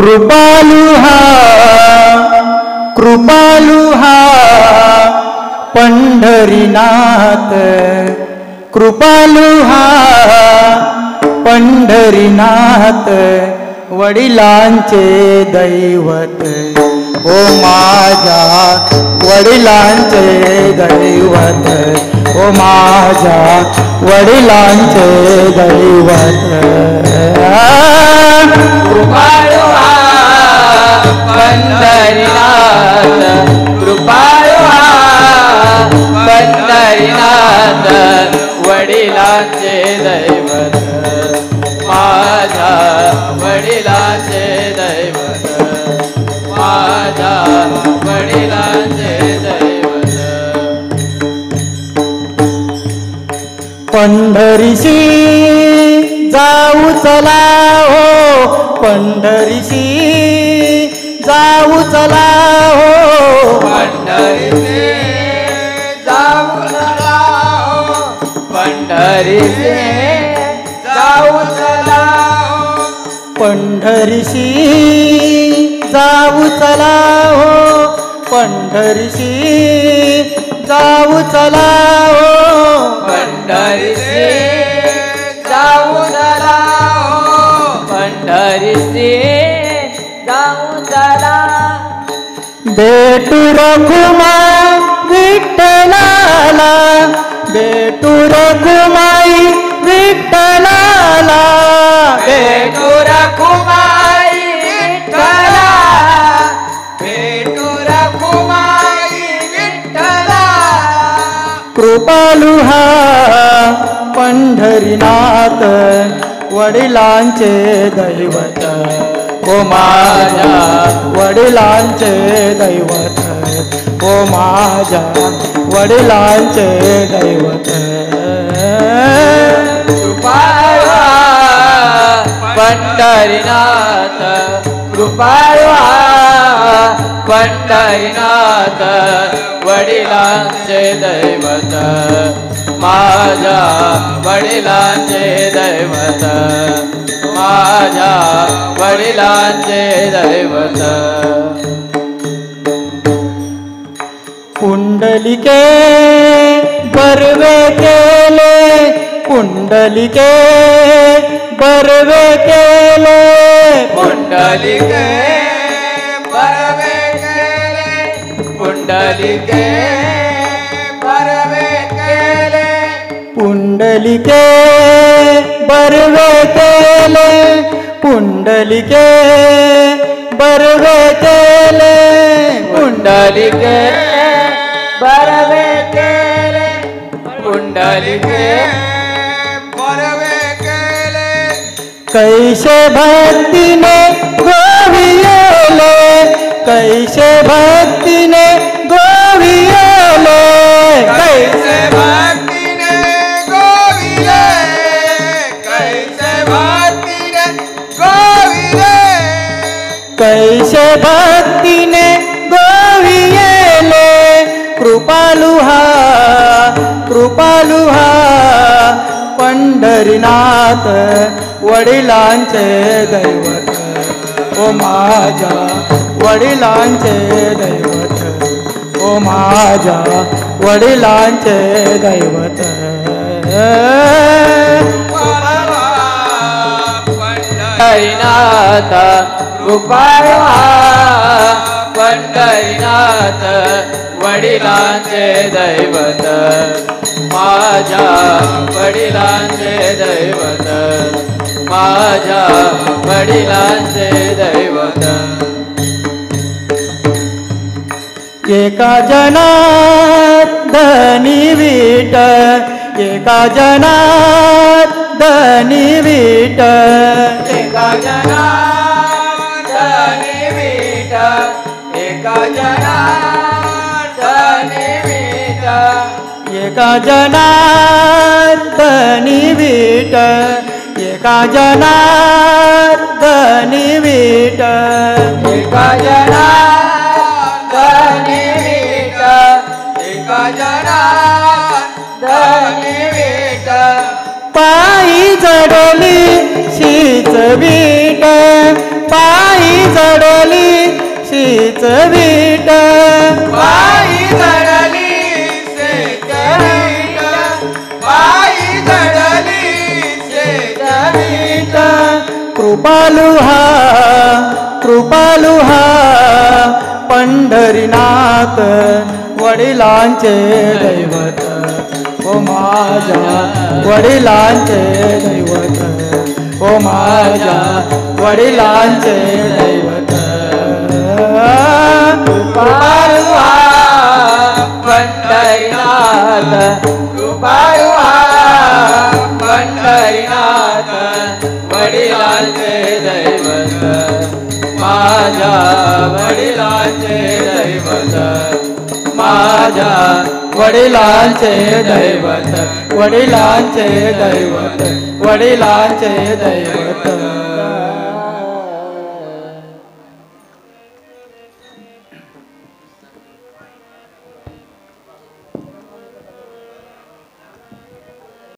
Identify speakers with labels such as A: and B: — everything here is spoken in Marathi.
A: कृपालु हा पंढरीनाथ, कृपालु हा पंढरीनाथ, वडिलांचे दैवत, ओ माझ्या वडिलांचे दैवत, ओ माझ्या वडिलांचे दैवत.
B: कृपाळू हा पंढरीनाथ, कृपाळू हा पंढरीनाथ, वडिलांचे दैवत, माझ्या वडिलांचे दैवत, माझ्या वडिलांचे दैवत.
A: पंढरीशी जाऊ चला हो, पंढरीशी जाऊ चला हो,
B: पंढरीशी जाऊ चला हो, पंढरीशी जाऊ चला हो,
A: पंढरीशी जाऊ चला हो, पंढरीशी जाऊ चला हो,
B: पंढरीशी जाऊ चला हो, पंढरीशी जाऊ चला.
A: भेटू रघुमाई विठ्ठलाला, भेटू रघुमाई विठ्ठलाला,
B: भेटू रघुमाई विठ्ठला, भेटू रघुमाई विठ्ठला.
A: कृपालु हा पंढरीनाथ, वडिलांचे दैवत, ओ माझ्या वडिलांचे दैवत, ओ माझ्या वडिलांचे दैवत.
B: कृपाळू हा पंढरीनाथ, कृपाळू हा पंढरीनाथ, वडिलांचे दैवत, माझ्या वडिलांचे दैवत, माझ्या वडिलांचे दैवत.
A: पुंडलिके बर्वे केले, पुंडलिके बर्वे केले,
B: पुंडलिके बर्वे केले, पुंडलिके बर्वे केले,
A: पुंडलिके बर्वे केले, पुंडलिके बर्वे केले,
B: पुंडलिके बर्वे केले, पुंडलिके बर्वे केले.
A: कैसे भक्तीने गोविले, कैसे भक्तीने गोविले,
B: कैसे भक्तीने गोविले, कैसे भक्तीने गोविले,
A: कैसे भक्तीने गोविले. कृपालु हा पंढरीनाथ, वडिलांचे दैवत, ओ माझ्या वडिलांचे दैवत, ओ माझ्या वडिलांचे दैवत.
B: पंढरीनाथ, कृपाळू हा पंढरीनाथ, वडिलांचे दैवत, माझ्या वडिलांचे दैवत, माझ्या वडिलांचे दैवत.
A: एका जनार्दनी विठ, एका जनार्दनी विठ,
B: एका जनार्दनी विठ, एका जनार्दनी विठ,
A: एका जनार्दनी विठ, एका जनार्दनी विठ,
B: एका जनार्दनी विठ, एका जनार्दनी विठ.
A: पायी जडली शीच विठ, पायी चढली शीच वीट
B: पायी चढली शेत वीट पायी चढली शेत वीट
A: कृपालु हा पंढरीनाथ वडिलांचे दैवत ओ माझ्या वडिलांचे दैवत ओ माझ्या वडिलांचे दैवत
B: कृपाळू हा पंढरीनाथ कृपाळू हा पंढरीनाथ वडिलांचे दैवत माझ्या वडिलांचे दैवत माझ्या
A: वडिलांचे दैवत वडिलांचे दैवत वडिलांचे दैवत